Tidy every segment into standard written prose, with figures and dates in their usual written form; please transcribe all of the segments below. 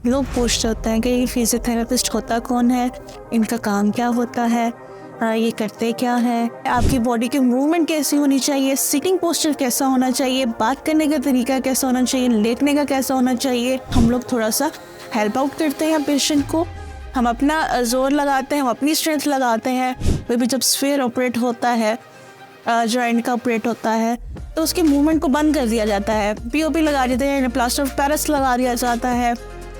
लोग पूछते होते हैं कि ये फिजियोथेरेपिस्ट होता कौन है, इनका काम क्या होता है, ये करते क्या है, आपकी बॉडी की मूवमेंट कैसी होनी चाहिए, सिटिंग पोस्चर कैसा होना चाहिए, बात करने का तरीका कैसा होना चाहिए, लेटने का कैसा होना चाहिए। हम लोग थोड़ा सा हेल्प आउट करते हैं पेशेंट को, हम अपना जोर लगाते हैं, हम अपनी स्ट्रेंथ लगाते हैं। वे भी जब स्फीयर ऑपरेट होता है, जॉइंट का ऑपरेट होता है, तो उसकी मूवमेंट को बंद कर दिया जाता है, पीओपी लगा देते हैं, प्लास्टर ऑफ पेरिस लगा दिया जाता है,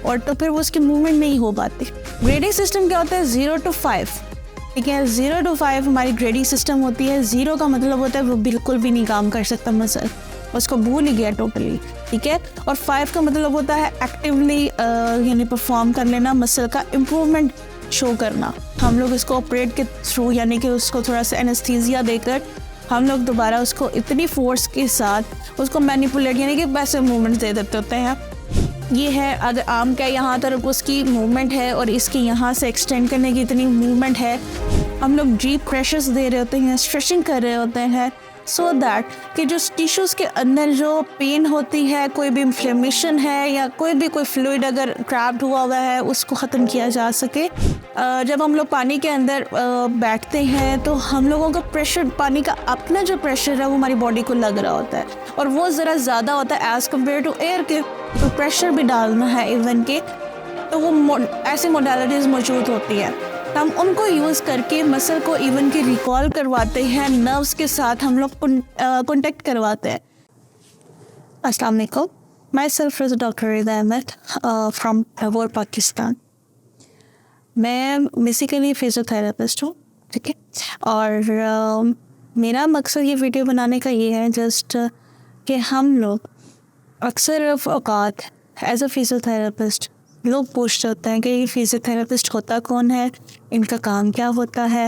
और तो फिर वो उसकी मूवमेंट नहीं हो पाती। ग्रेडिंग सिस्टम क्या होता है? 0 to 5, ठीक है। 0 to 5 हमारी ग्रेडिंग सिस्टम होती है। 0 का मतलब होता है वो बिल्कुल भी नहीं काम कर सकता मसल, उसको भूल ही गया टोटली, ठीक है। और 5 का मतलब होता है एक्टिवली यानी परफॉर्म कर लेना, मसल का इम्प्रूवमेंट शो करना। हम लोग इसको ऑपरेट के थ्रू यानी कि उसको थोड़ा सा एनेस्थीसिया देकर हम लोग दोबारा उसको इतनी फोर्स के साथ उसको मैनिपुलेट यानी कि वैसे मूवमेंट्स दे देते होते हैं। ये है, अगर आर्म का यहाँ तरफ उसकी मूवमेंट है और इसके यहाँ से एक्सटेंड करने की इतनी मूवमेंट है, हम लोग डीप प्रेशर्स दे रहे होते हैं, स्ट्रेचिंग कर रहे होते हैं, सो दैट कि जो टिश्यूज़ के अंदर जो पेन होती है, कोई भी इन्फ्लेमेशन है या कोई भी फ्लूइड अगर ट्रैप्ड हुआ है, उसको ख़त्म किया जा सके। जब हम लोग पानी के अंदर बैठते हैं तो हम लोगों का प्रेशर, पानी का अपना जो प्रेशर है वो हमारी बॉडी को लग रहा होता है, और वो ज़रा ज़्यादा होता है एज़ कम्पेयर टू एयर के। तो प्रेशर भी डालना है इवन के, तो वो ऐसी मोडालिटीज़ मौजूद होती है। हम उनको यूज़ करके मसल को इवन के रिकॉल करवाते हैं, नर्व्स के साथ हम लोग कॉन्टेक्ट करवाते हैं। अस्सलाम वालेकुम, myself is doctor Rida Ahmad from Lahore, Pakistan. मैं बेसिकली फिजियोथेरेपिस्ट हूँ, ठीक है। और मेरा मकसद ये वीडियो बनाने का ये है जस्ट कि हम लोग अक्सर औकात एज अ फिजियोथेरेपिस्ट लोग पूछते होते हैं कि ये फिजियोथेरेपिस्ट होता कौन है, इनका काम क्या होता है,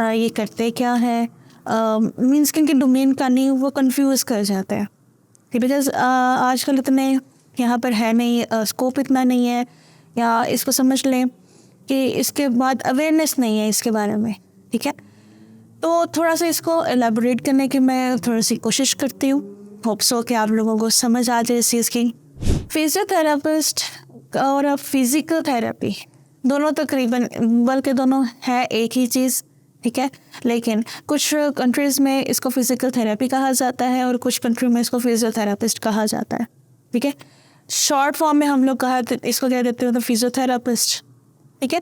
ये करते क्या है, मीन्स कि इनके डोमेन का नहीं, वो कंफ्यूज कर जाते हैं। बिकॉज आजकल इतने यहाँ पर है नहीं, स्कोप इतना नहीं है, या इसको समझ लें कि इसके बाद अवेयरनेस नहीं है इसके बारे में, ठीक है। तो थोड़ा सा इसको एलेबोरेट करने की मैं थोड़ी सी कोशिश करती हूँ, होप सो कि आप लोगों को समझ आ जाए इस चीज़ की। फिजियोथेरेपिस्ट और फिज़िकल थेरेपी दोनों तकरीबन, बल्कि दोनों है एक ही चीज़, ठीक है। लेकिन कुछ कंट्रीज़ में इसको फिज़िकल थेरेपी कहा जाता है और कुछ कंट्री में इसको फिजियोथेरेपिस्ट कहा जाता है, ठीक है। शॉर्ट फॉर्म में हम लोग इसको कह देते हैं तो फिजियोथेरेपिस्ट, ठीक है।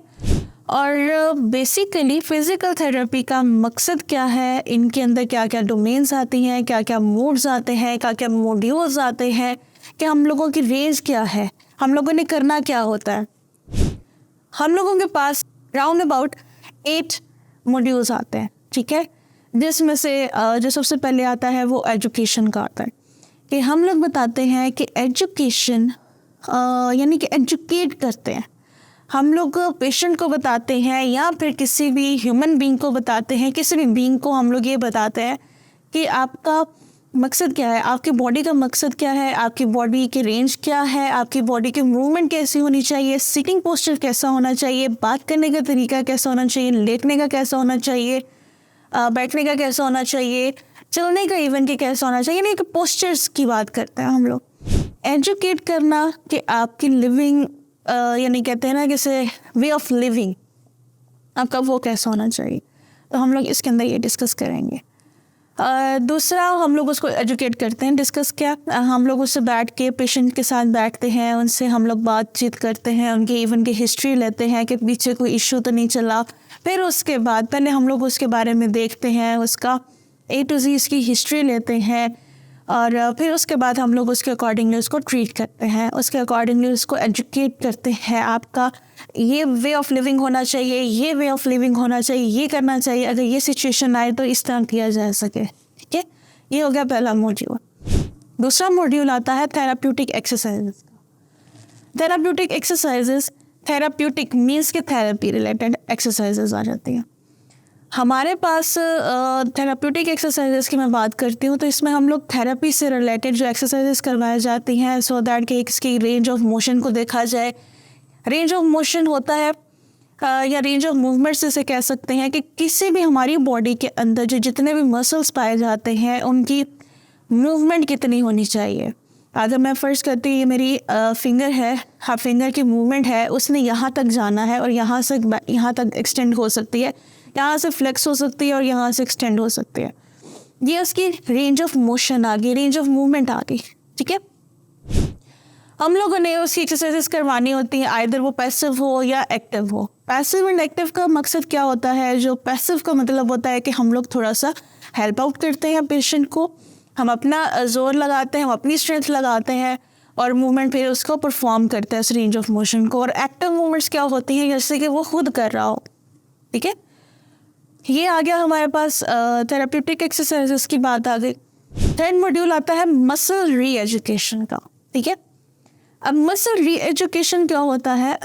और बेसिकली फ़िज़िकल थेरेपी का मकसद क्या है, इनके अंदर क्या क्या डोमेन्स आती हैं, क्या क्या मोड्स आते हैं, क्या क्या मॉड्यूल्स आते हैं, कि हम लोगों की रेंज क्या है, हम लोगों ने करना क्या होता है। हम लोगों के पास राउंड अबाउट 8 मॉड्यूल्स आते हैं, ठीक है। जिसमें से जो सबसे पहले आता है वो एजुकेशन का आता है, कि हम लोग बताते हैं कि एजुकेशन यानी कि एजुकेट करते हैं। हम लोग पेशेंट को बताते हैं या फिर किसी भी ह्यूमन बीइंग को बताते हैं, किसी भी बीइंग को हम लोग ये बताते हैं कि आपका मकसद क्या है, आपकी बॉडी का मकसद क्या है, आपकी बॉडी की रेंज क्या है, आपकी बॉडी की मूवमेंट कैसी होनी चाहिए, सिटिंग पोस्चर कैसा होना चाहिए, बात करने का तरीका कैसा होना चाहिए, लेटने का कैसा होना चाहिए, बैठने का कैसा होना चाहिए, चलने का इवन के कैसा होना चाहिए, यानी कि पोस्चर्स की बात करते हैं हम लोग। एजुकेट करना कि आपकी लिविंग यानी कहते हैं ना किसे वे ऑफ लिविंग, आपका वो कैसा होना चाहिए, तो हम लोग इसके अंदर ये डिस्कस करेंगे। दूसरा हम लोग उसको एजुकेट करते हैं, डिस्कस क्या, हम लोग उससे बैठ के पेशेंट के साथ बैठते हैं, उनसे हम लोग बातचीत करते हैं, उनकी इवन की हिस्ट्री लेते हैं कि पीछे कोई इशू तो नहीं चला। फिर उसके बाद पहले हम लोग उसके बारे में देखते हैं, उसका A to Z इसकी हिस्ट्री लेते हैं, और फिर उसके बाद हम लोग उसके अकॉर्डिंगली उसको ट्रीट करते हैं, उसके अकॉर्डिंगली उसको एजुकेट करते हैं। आपका ये वे ऑफ लिविंग होना चाहिए, ये वे ऑफ लिविंग होना चाहिए, ये करना चाहिए, अगर ये सिचुएशन आए तो इस तरह किया जा सके, ठीक है। ये हो गया पहला मॉड्यूल। दूसरा मॉड्यूल आता है therapeutic exercises. Therapeutic exercises, therapeutic means के थेरेपी रिलेटेड एक्सरसाइजेस आ जाती हैं हमारे पास। थेराप्यूटिक एक्सरसाइजेस की मैं बात करती हूँ तो इसमें हम लोग थेरेपी से रिलेटेड जो एक्सरसाइजेस करवाई जाती हैं, सो दैट कि इसकी रेंज ऑफ मोशन को देखा जाए। रेंज ऑफ मोशन होता है या रेंज ऑफ मूवमेंट से कह सकते हैं कि किसी भी हमारी बॉडी के अंदर जो जितने भी मसल्स पाए जाते हैं उनकी मूवमेंट कितनी होनी चाहिए, अगर मैं फ़र्ज़ करती हूँ ये मेरी फिंगर है, हाफ फिंगर की मूवमेंट है, उसने यहाँ तक जाना है और यहाँ से यहाँ तक एक्सटेंड हो सकती है, यहाँ से फ्लेक्स हो सकती है और यहाँ से एक्सटेंड हो सकती है। ये उसकी रेंज ऑफ मोशन आ गई, रेंज ऑफ मूवमेंट आ गई, ठीक है। हम लोगों ने उसकी एक्सरसाइजेस करवानी होती हैं, आइदर वो पैसिव हो या एक्टिव हो। पैसिव एंड एक्टिव का मकसद क्या होता है? जो पैसिव का मतलब होता है कि हम लोग थोड़ा सा हेल्प आउट करते हैं पेशेंट को, हम अपना जोर लगाते हैं, हम अपनी स्ट्रेंथ लगाते हैं और मूवमेंट फिर उसको परफॉर्म करते हैं उस रेंज ऑफ मोशन को। और एक्टिव मूवमेंट्स क्या होती हैं? जैसे कि वो खुद कर रहा हो, ठीक है। ये आ गया हमारे पास थेरेप्यूटिक एक्सरसाइजेस की बात आ गई। थर्ड मॉड्यूल आता है मसल री एजुकेशन का, ठीक है। अब मसल री एजुकेशन क्या होता है?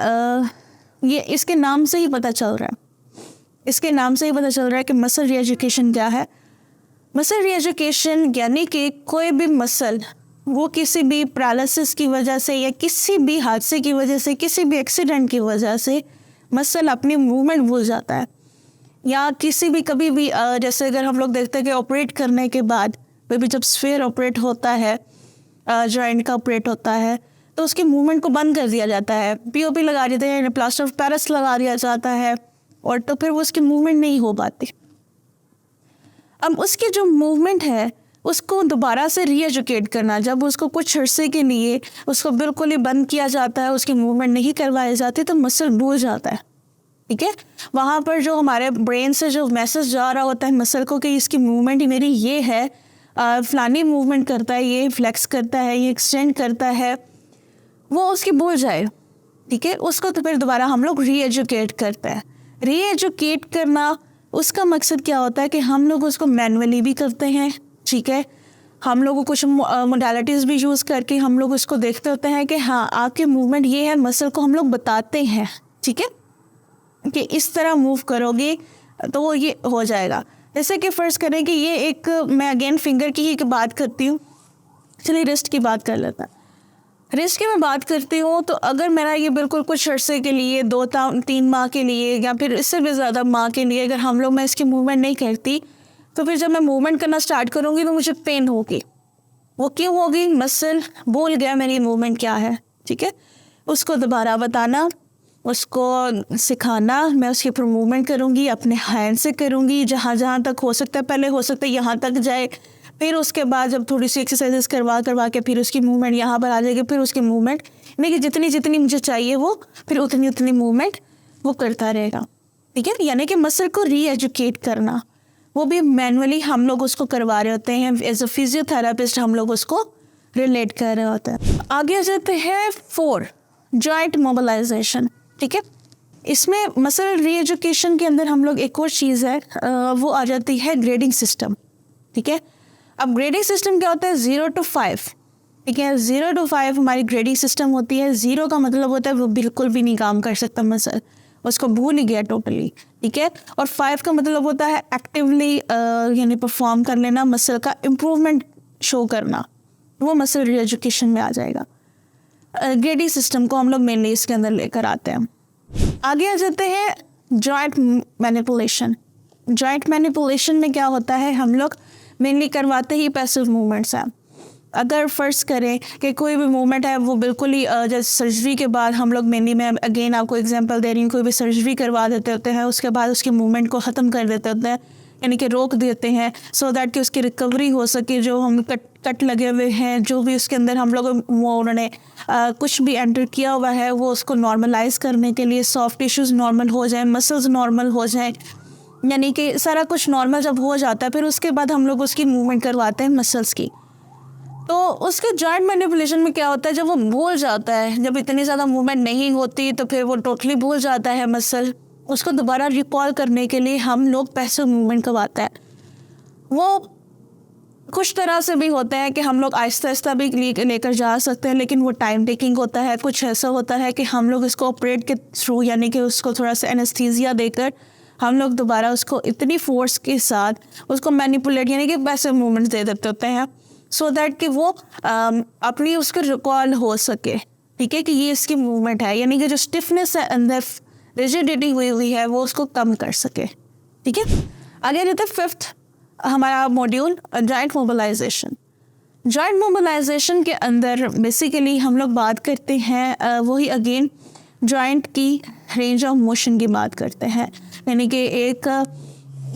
ये इसके नाम से ही पता चल रहा है, इसके नाम से ही पता चल रहा है कि मसल री एजुकेशन क्या है। मसल री एजुकेशन यानी कि कोई भी मसल वो किसी भी पैरालिसिस की वजह से या किसी भी हादसे की वजह से, किसी भी एक्सीडेंट की वजह से मसल अपनी मूवमेंट भूल जाता है, या किसी भी कभी भी जैसे अगर हम लोग देखते हैं कि ऑपरेट करने के बाद भी जब स्फीयर ऑपरेट होता है, जॉइंट का ऑपरेट होता है, तो उसकी मूवमेंट को बंद कर दिया जाता है, पीओपी लगा देते हैं, प्लास्टर ऑफ पेरिस लगा दिया जाता है, और तो फिर वो उसकी मूवमेंट नहीं हो पाती। अब उसकी जो मूवमेंट है उसको दोबारा से रीएजुकेट करना, जब उसको कुछ अरसे के लिए उसको बिल्कुल ही बंद किया जाता है, उसकी मूवमेंट नहीं करवाई जाती, तो मसल भूल जाता है, ठीक है। वहाँ पर जो हमारे ब्रेन से जो मैसेज जा रहा होता है मसल को कि इसकी मूवमेंट ही मेरी ये है, फलानी मूवमेंट करता है, ये फ्लेक्स करता है, ये एक्सटेंड करता है, वो उसकी भूल जाए, ठीक है। उसको तो फिर दोबारा हम लोग रीएजुकेट करते हैं। रीएजुकेट करना उसका मकसद क्या होता है कि हम लोग उसको मैनुअली भी करते हैं, ठीक है। हम लोग कुछ मोडालिटीज़ भी यूज़ करके हम लोग उसको देखते होते हैं कि हाँ आपकी मूवमेंट ये है, मसल को हम लोग बताते हैं, ठीक है, कि इस तरह मूव करोगे तो वो ये हो जाएगा। जैसे कि फ़र्ज़ करें कि ये एक, मैं अगेन फिंगर की ही बात करती हूँ, चलिए रिस्ट की बात कर लेता है। रिस्ट की मैं बात करती हूँ तो अगर मेरा ये बिल्कुल कुछ अरसे के लिए 2-3 माह के लिए या फिर इससे भी ज़्यादा माह के लिए अगर हम लोग मैं इसकी मूवमेंट नहीं करती, तो फिर जब मैं मूवमेंट करना स्टार्ट करूँगी तो मुझे पेन होगी। वो क्यों होगी? मसल भूल गया मेरी मूवमेंट क्या है, ठीक है। उसको दोबारा बताना, उसको सिखाना, मैं उसकी ऊपर मूवमेंट करूँगी, अपने हैंड से करूँगी, जहाँ जहाँ तक हो सकता है, पहले हो सकता है यहाँ तक जाए, फिर उसके बाद जब थोड़ी सी एक्सरसाइजेस करवा के फिर उसकी मूवमेंट यहाँ पर आ जाएगी, फिर उसकी मूवमेंट यानी कि जितनी मुझे चाहिए वो फिर उतनी मूवमेंट वो करता रहेगा, ठीक है। यानी कि मसल को रीएजुकेट करना, वो भी मैनुअली हम लोग उसको करवा रहे होते हैं, एज अ फिजियोथेरापिस्ट हम लोग उसको रिलेट कर रहे होते हैं। आगे आ जाते हैं 4 जॉइंट मोबिलाइजेशन, ठीक है। इसमें मसल रीएजुकेशन के अंदर हम लोग एक और चीज़ है, वो आ जाती है ग्रेडिंग सिस्टम, ठीक है। अब ग्रेडिंग सिस्टम क्या होता है? 0 to 5, ठीक है। 0 to 5 हमारी ग्रेडिंग सिस्टम होती है। 0 का मतलब होता है वो बिल्कुल भी नहीं काम कर सकता मसल, उसको भूल ही गया टोटली, ठीक है। और 5 का मतलब होता है एक्टिवली यानी परफॉर्म कर लेना, मसल का इम्प्रूवमेंट शो करना, वो मसल रीएजुकेशन में आ जाएगा। ग्रेडिंग सिस्टम को हम लोग मेनली इसके अंदर लेकर आते हैं। आगे आ जाते हैं जॉइंट मैनिपुलेशन। जॉइंट मैनिपुलेशन में क्या होता है? हम लोग मेनली करवाते ही पैसिव मूवमेंट्स हैं। अगर फ़र्ज़ करें कि कोई भी मूवमेंट है वो बिल्कुल ही जैसे सर्जरी के बाद हम लोग मेनली, मैं अगेन आपको एग्जांपल दे रही हूँ, कोई भी सर्जरी करवा देते होते हैं, उसके बाद उसकी मूवमेंट को ख़त्म कर देते होते हैं, यानी कि रोक देते हैं, सो दैट कि उसकी रिकवरी हो सके। जो हम कट लगे हुए हैं, जो भी उसके अंदर हम लोग वो उन्होंने कुछ भी एंटर किया हुआ है, वो उसको नॉर्मलाइज करने के लिए सॉफ्ट टिश्यूज़ नॉर्मल हो जाएं, मसल्स नॉर्मल हो जाएं, यानी कि सारा कुछ नॉर्मल जब हो जाता है फिर उसके बाद हम लोग उसकी मूवमेंट करवाते हैं मसल्स की। तो उसके जॉइंट मैनिपुलेशन में क्या होता है? जब वो भूल जाता है, जब इतनी ज़्यादा मूवमेंट नहीं होती तो फिर वो टोटली भूल जाता है मसल, उसको दोबारा रिकॉल करने के लिए हम लोग पैसिव मूवमेंट करवाते हैं। वो कुछ तरह से भी होता है कि हम लोग आहिस्ता आहिस्ता भी लेकर जा सकते हैं, लेकिन वो टाइम टेकिंग होता है। कुछ ऐसा होता है कि हम लोग इसको ऑपरेट के थ्रू, यानी कि उसको थोड़ा सा एनेस्थीसिया देकर हम लोग दोबारा उसको इतनी फोर्स के साथ उसको मैनिपुलेट यानी कि पैसिव मूवमेंट्स दे देते होते हैं, सो दैट कि वो अपनी उसको रिकॉल हो सके, ठीक है, कि ये इसकी मूवमेंट है, यानी कि जो स्टिफनेस है अंदर, रिजिडिटी हुई है, वो उसको कम कर सके, ठीक है। आगे रहता है 5th हमारा module, joint mobilization. Joint mobilization के अंदर बेसिकली हम लोग बात करते हैं वही अगेन जॉइंट की रेंज ऑफ मोशन की बात करते हैं। यानी कि एक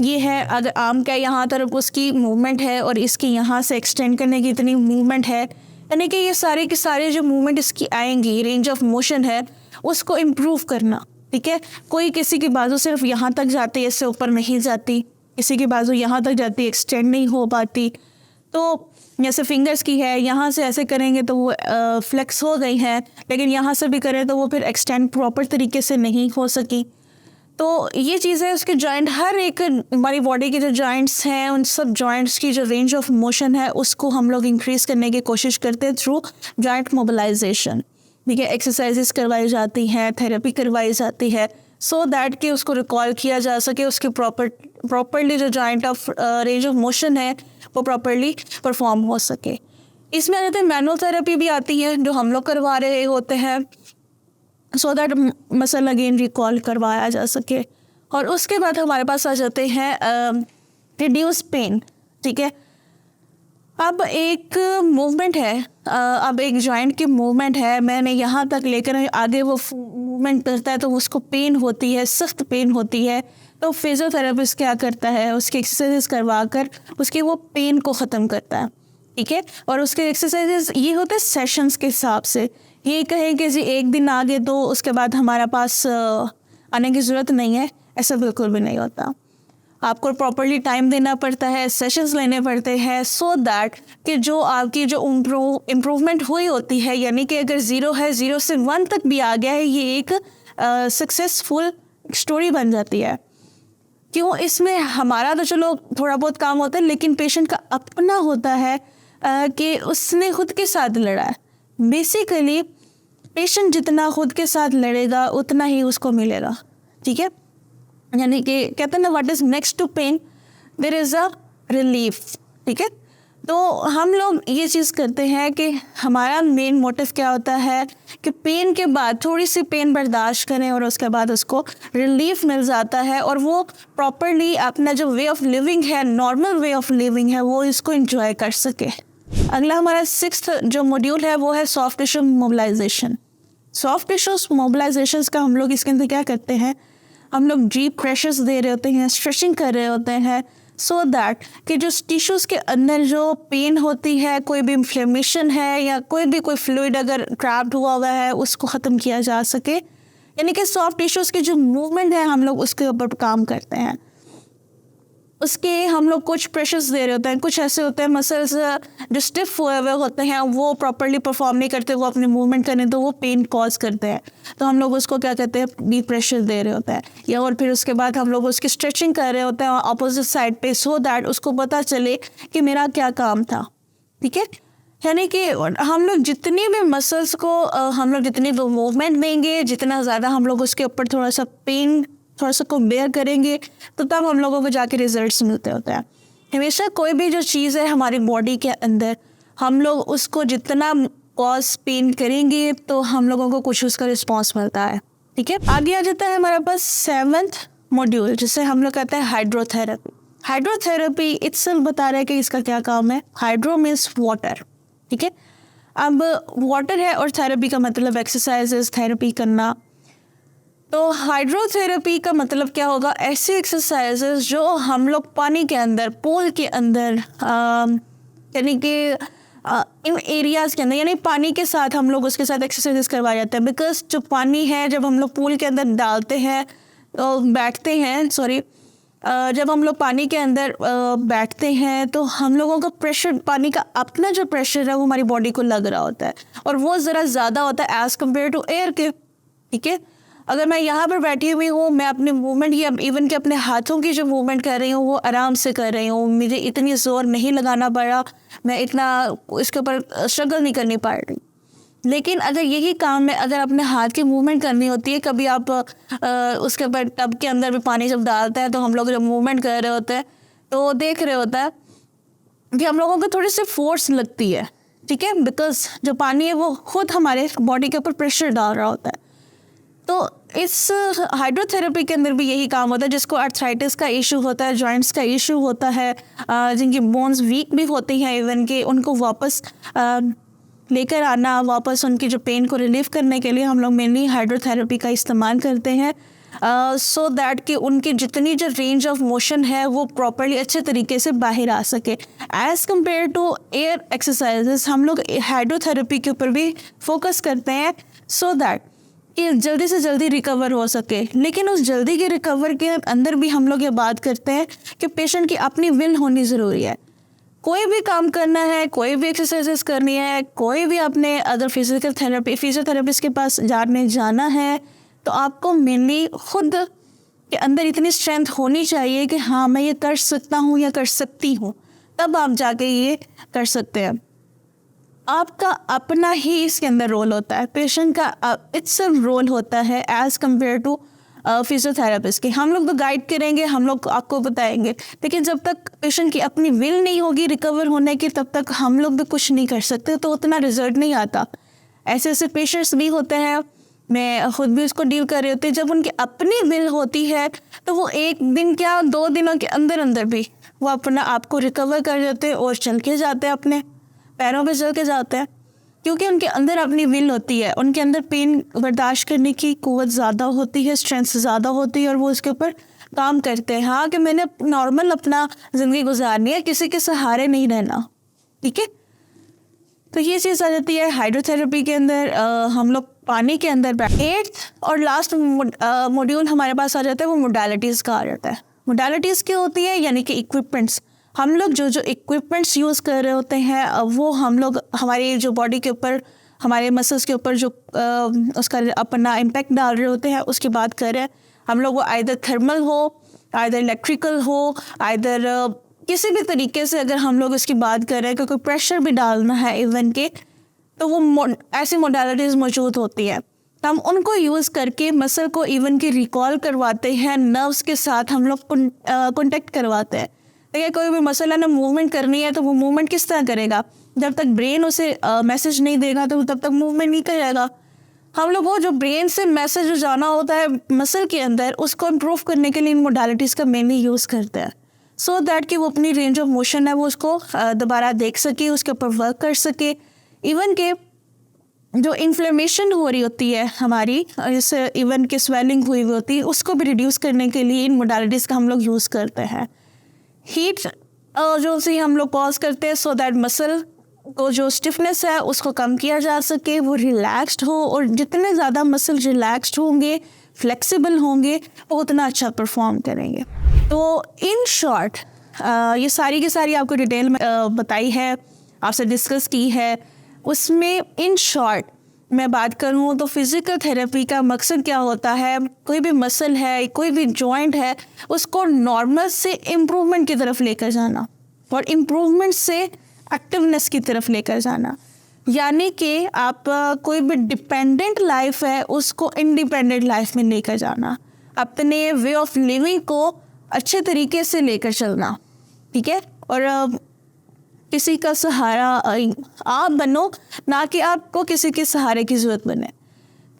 ये है, अगर आर्म का यहाँ तरफ उसकी मूवमेंट है और इसकी यहाँ से एक्सटेंड करने की इतनी मूवमेंट है, यानी कि ये सारे के सारे जो मूवमेंट इसकी आएंगी, रेंज ऑफ मोशन है उसको इम्प्रूव करना। ठीक है, कोई किसी की बाजू सिर्फ यहाँ तक जाती है, इससे ऊपर नहीं जाती, किसी की बाजू यहाँ तक जाती है, एक्सटेंड नहीं हो पाती। तो जैसे फिंगर्स की है, यहाँ से ऐसे करेंगे तो वो फ्लेक्स हो गई है, लेकिन यहाँ से भी करें तो वो फिर एक्सटेंड प्रॉपर तरीके से नहीं हो सकी। तो ये चीज़ें उसके जॉइंट, हर एक हमारी बॉडी के जो जॉइंट्स हैं उन सब जॉइंट्स की जो रेंज ऑफ मोशन है उसको हम लोग इंक्रीज़ करने की कोशिश करते हैं थ्रू जॉइंट मोबिलाइजेशन। ठीक है, एक्सरसाइजेस करवाई जाती हैं, थेरेपी करवाई जाती है, सो दैट कि उसको रिकॉल किया जा सके, उसके प्रॉपरली जो joint of range of motion है वो प्रॉपरली परफॉर्म हो सके। इसमें आ जाते हैं मैनुअल थेरेपी भी आती है जो हम लोग करवा रहे होते हैं, so that muscle again recall करवाया जा सके। और उसके बाद हमारे पास आ जाते हैं रिड्यूस पेन। ठीक है, अब एक मूवमेंट है, अब एक जॉइंट की मूवमेंट है, मैंने यहाँ तक लेकर आगे वो मूवमेंट करता है तो उसको पेन होती है, सख्त पेन होती है। तो फिजियोथेरेपिस्ट क्या करता है, उसकी एक्सरसाइजेस करवा कर उसके वो पेन को ख़त्म करता है। ठीक है, और उसके एक्सरसाइजेस ये होते हैं सेशंस के हिसाब से। ये कहें कि जी एक दिन आगे तो उसके बाद हमारा पास आने की ज़रूरत नहीं है, ऐसा बिल्कुल भी नहीं होता। आपको प्रॉपरली टाइम देना पड़ता है, सेशंस लेने पड़ते हैं, सो दैट कि जो आपकी जो इम्प्रूवमेंट हुई होती है, यानी कि अगर 0 है, 0 से 1 तक भी आ गया है, ये एक सक्सेसफुल स्टोरी बन जाती है। क्यों, इसमें हमारा तो चलो थोड़ा बहुत काम होता है, लेकिन पेशेंट का अपना होता है कि उसने खुद के साथ लड़ा है। बेसिकली पेशेंट जितना खुद के साथ लड़ेगा उतना ही उसको मिलेगा। ठीक है, यानी कि कहते हैं ना, what is next to pain, there is a relief. ठीक है, तो हम लोग ये चीज़ करते हैं कि हमारा मेन मोटिव क्या होता है कि पेन के बाद थोड़ी सी पेन बर्दाश्त करें और उसके बाद उसको रिलीफ मिल जाता है और वो प्रॉपरली अपना जो वे ऑफ लिविंग है, नॉर्मल वे ऑफ लिविंग है, वो इसको एंजॉय कर सके। अगला हमारा 6th जो मॉड्यूल है वो है soft tissue mobilization. Soft tissues mobilization का हम लोग इसके अंदर क्या करते हैं, हम लोग डीप प्रेशर्स दे रहे होते हैं, स्ट्रेचिंग कर रहे होते हैं, सो दैट कि जो टिश्यूज़ के अंदर जो पेन होती है, कोई भी इन्फ्लेमेशन है या कोई फ्लूइड अगर ट्रैप्ड हुआ है उसको ख़त्म किया जा सके। यानी कि सॉफ्ट टिश्यूज़ की जो मूवमेंट है हम लोग उसके ऊपर काम करते हैं। उसके हम लोग कुछ प्रेशर्स दे रहे होते हैं, कुछ ऐसे होते हैं मसल्स जो स्टिफ हुए हुए होते हैं, वो प्रॉपरली परफॉर्म नहीं करते, वो अपने मूवमेंट करें तो वो पेन कॉज करते हैं, तो हम लोग उसको क्या कहते हैं, डीप प्रेशर दे रहे होते हैं। या और फिर उसके बाद हम लोग उसकी स्ट्रेचिंग कर रहे होते हैं अपोजिट साइड पे, सो दैट उसको पता चले कि मेरा क्या काम था। ठीक है, यानी कि हम लोग जितनी भी मसल्स को हम लोग जितनी भी मूवमेंट देंगे, जितना ज़्यादा हम लोग उसके ऊपर थोड़ा सा पेन थोड़ा सा को बेयर करेंगे, तो तब हम लोगों को जाके रिजल्ट्स मिलते होते हैं। हमेशा कोई भी जो चीज़ है हमारी बॉडी के अंदर, हम लोग उसको जितना कॉज पेन करेंगे तो हम लोगों को कुछ उसका रिस्पॉन्स मिलता है। ठीक है, आगे आ जाता है हमारे पास 7th मॉड्यूल, जिसे हम लोग कहते हैं हाइड्रोथेरेपी। हाइड्रोथेरेपी इट्सेल्फ बता रहा है कि इसका क्या काम है। Hydro means water. ठीक है, अब वाटर है और थेरेपी का मतलब एक्सरसाइजेस थेरेपी करना। तो हाइड्रोथेरेपी का मतलब क्या होगा, ऐसी एक्सरसाइजेस जो हम लोग पानी के अंदर, पूल के अंदर, यानी कि इन एरियाज़ के अंदर, यानी पानी के साथ हम लोग उसके साथ एक्सरसाइजेस करवाए जाते हैं। बिकॉज जो पानी है जब हम लोग पूल के अंदर डालते हैं तो बैठते हैं, जब हम लोग पानी के अंदर बैठते हैं तो हम लोगों का प्रेशर, पानी का अपना जो प्रेशर है वो हमारी बॉडी को लग रहा होता है और वो ज़रा ज़्यादा होता है एज़ कम्पेयर टू एयर के। ठीक है, अगर मैं यहाँ पर बैठी हुई हूँ, मैं अपने मूवमेंट या इवन के अपने हाथों की जो मूवमेंट कर रही हूँ वो आराम से कर रही हूँ, मुझे इतनी ज़ोर नहीं लगाना पड़ा, मैं इतना इसके ऊपर स्ट्रगल नहीं करनी पड़ रही। लेकिन अगर यही काम में अगर अपने हाथ की मूवमेंट करनी होती है, कभी आप उसके ऊपर टब के अंदर भी पानी जब डालते हैं तो हम लोग जब मूवमेंट कर रहे होते हैं तो देख रहे होता है कि हम लोगों को थोड़ी सी फोर्स लगती है। ठीक है, बिकॉज जो पानी है वो खुद हमारे बॉडी के ऊपर प्रेशर डाल रहा होता है। तो इस हाइड्रोथेरेपी के अंदर भी यही काम होता है। जिसको आर्थराइटिस का इशू होता है, जॉइंट्स का इशू होता है, जिनकी बोन्स वीक भी होती हैं इवन के, उनको वापस लेकर आना, वापस उनकी जो पेन को रिलीव करने के लिए हम लोग मेनली हाइड्रोथेरेपी का इस्तेमाल करते हैं, सो दैट कि उनकी जितनी जो रेंज ऑफ मोशन है वो प्रॉपरली अच्छे तरीके से बाहर आ सके। As compare to air exercises हम लोग हाइड्रोथेरेपी के ऊपर भी फोकस करते हैं सो दैट कि जल्दी से जल्दी रिकवर हो सके। लेकिन उस जल्दी के रिकवर के अंदर भी हम लोग ये बात करते हैं कि पेशेंट की अपनी विल होनी ज़रूरी है। कोई भी काम करना है, कोई भी एक्सरसाइजेस करनी है, कोई भी अपने अदर फिजियोथेरेपिस्ट के पास जाना है, तो आपको मेनली खुद के अंदर इतनी स्ट्रेंथ होनी चाहिए कि हाँ मैं ये कर सकता हूँ या कर सकती हूँ, तब आप जाके ये कर सकते हैं। आपका अपना ही इसके अंदर रोल होता है, पेशेंट का इट्स रोल होता है एज़ कम्पेयर टू फिजियोथेरेपिस्ट के। हम लोग तो गाइड करेंगे, हम लोग आपको बताएंगे, लेकिन जब तक पेशेंट की अपनी विल नहीं होगी रिकवर होने की, तब तक हम लोग भी कुछ नहीं कर सकते, तो उतना रिजल्ट नहीं आता। ऐसे ऐसे पेशेंट्स भी होते हैं, मैं खुद भी उसको डील कर रही होती, जब उनकी अपनी विल होती है तो वो 1 दिन क्या 2 दिनों के अंदर अंदर भी वो अपना आप को रिकवर कर जाते हैं और चल के जाते हैं, अपने पैरों पे चल के जाते हैं, क्योंकि उनके अंदर अपनी विल होती है, उनके अंदर पेन बर्दाश्त करने की कुव्वत ज़्यादा होती है, स्ट्रेंथ ज़्यादा होती है और वो उसके ऊपर काम करते हैं। हाँ कि मैंने नॉर्मल अपना ज़िंदगी गुजारनी है, किसी के सहारे नहीं रहना, ठीक है। तो ये चीज़ आ जाती है हाइड्रोथेरेपी के अंदर। हम लोग पानी के अंदर 8th और लास्ट मॉड्यूल हमारे पास आ जाता है, वो मोडालिटीज़ का आ जाता है। मोडालिटीज़ क्या होती है, यानी कि इक्विपमेंट्स। हम लोग जो इक्विपमेंट्स यूज़ कर रहे होते हैं वो हम लोग हमारी जो बॉडी के ऊपर, हमारे मसल्स के ऊपर जो उसका अपना इम्पैक्ट डाल रहे होते हैं, उसकी बात कर रहे हैं हम लोग। वो आइदर थर्मल हो, आइदर इलेक्ट्रिकल हो, आइदर किसी भी तरीके से अगर हम लोग इसकी बात कर रहे हैं, क्योंकि प्रेशर भी डालना है इवन के, तो वो ऐसी मोडालिटीज़ मौजूद होती है। हम उनको यूज़ करके मसल को इवन की रिकॉल करवाते हैं, नर्व्स के साथ हम लोग कॉन्टेक्ट करवाते हैं। देखिए कोई भी मसल है ना, मूवमेंट करनी है तो वो मूवमेंट किस तरह करेगा, जब तक ब्रेन उसे मैसेज नहीं देगा तो तब तक मूवमेंट नहीं करेगा। हम लोग वो जो ब्रेन से मैसेज जाना होता है मसल के अंदर, उसको इम्प्रूव करने के लिए इन मोडालिटीज़ का मेनली यूज़ करते हैं, सो दैट कि वो अपनी रेंज ऑफ मोशन है वो उसको दोबारा देख सके, उसके ऊपर वर्क कर सके। इवन के जो इन्फ्लेमेशन हो रही होती है हमारी, जैसे इवन के स्वेलिंग हुई होती है, उसको भी रिड्यूस करने के लिए इन मोडालिटीज़ का हम लोग यूज़ करते हैं। हीट जो सी हम लोग पॉज करते हैं, सो दैट मसल को जो स्टिफनेस है उसको कम किया जा सके, वो रिलैक्स्ड हो, और जितने ज़्यादा मसल रिलैक्स्ड होंगे, फ्लेक्सिबल होंगे, वो उतना अच्छा परफॉर्म करेंगे। तो इन शॉर्ट ये सारी की सारी आपको डिटेल में बताई है, आपसे डिस्कस की है। उसमें इन शॉर्ट मैं बात करूँ तो फिज़िकल थेरेपी का मकसद क्या होता है, कोई भी मसल है, कोई भी जॉइंट है, उसको नॉर्मल से इम्प्रूवमेंट की तरफ लेकर जाना, और इम्प्रूवमेंट से एक्टिवनेस की तरफ लेकर जाना। यानी कि आप कोई भी डिपेंडेंट लाइफ है उसको इंडिपेंडेंट लाइफ में लेकर जाना, अपने वे ऑफ लिविंग को अच्छे तरीके से लेकर चलना, ठीक है। और किसी का सहारा आप बनो, ना कि आपको किसी के सहारे की ज़रूरत बने।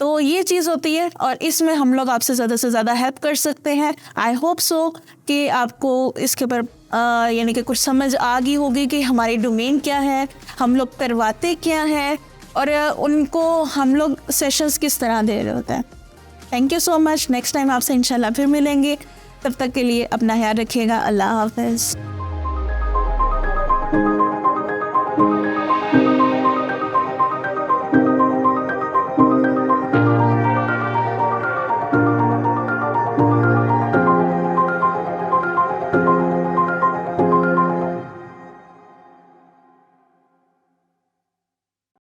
तो ये चीज़ होती है, और इसमें हम लोग आपसे ज़्यादा से ज़्यादा हेल्प कर सकते हैं। आई होप सो कि आपको इसके ऊपर यानी कि कुछ समझ आ गई होगी कि हमारी डोमेन क्या है, हम लोग करवाते क्या हैं, और उनको हम लोग सेशंस किस तरह दे रहे होते हैं। Thank you so much. Next time आपसे इंशाल्लाह फिर मिलेंगे, तब तक के लिए अपना ख्याल रखिएगा। अल्लाह हाफ़िज़।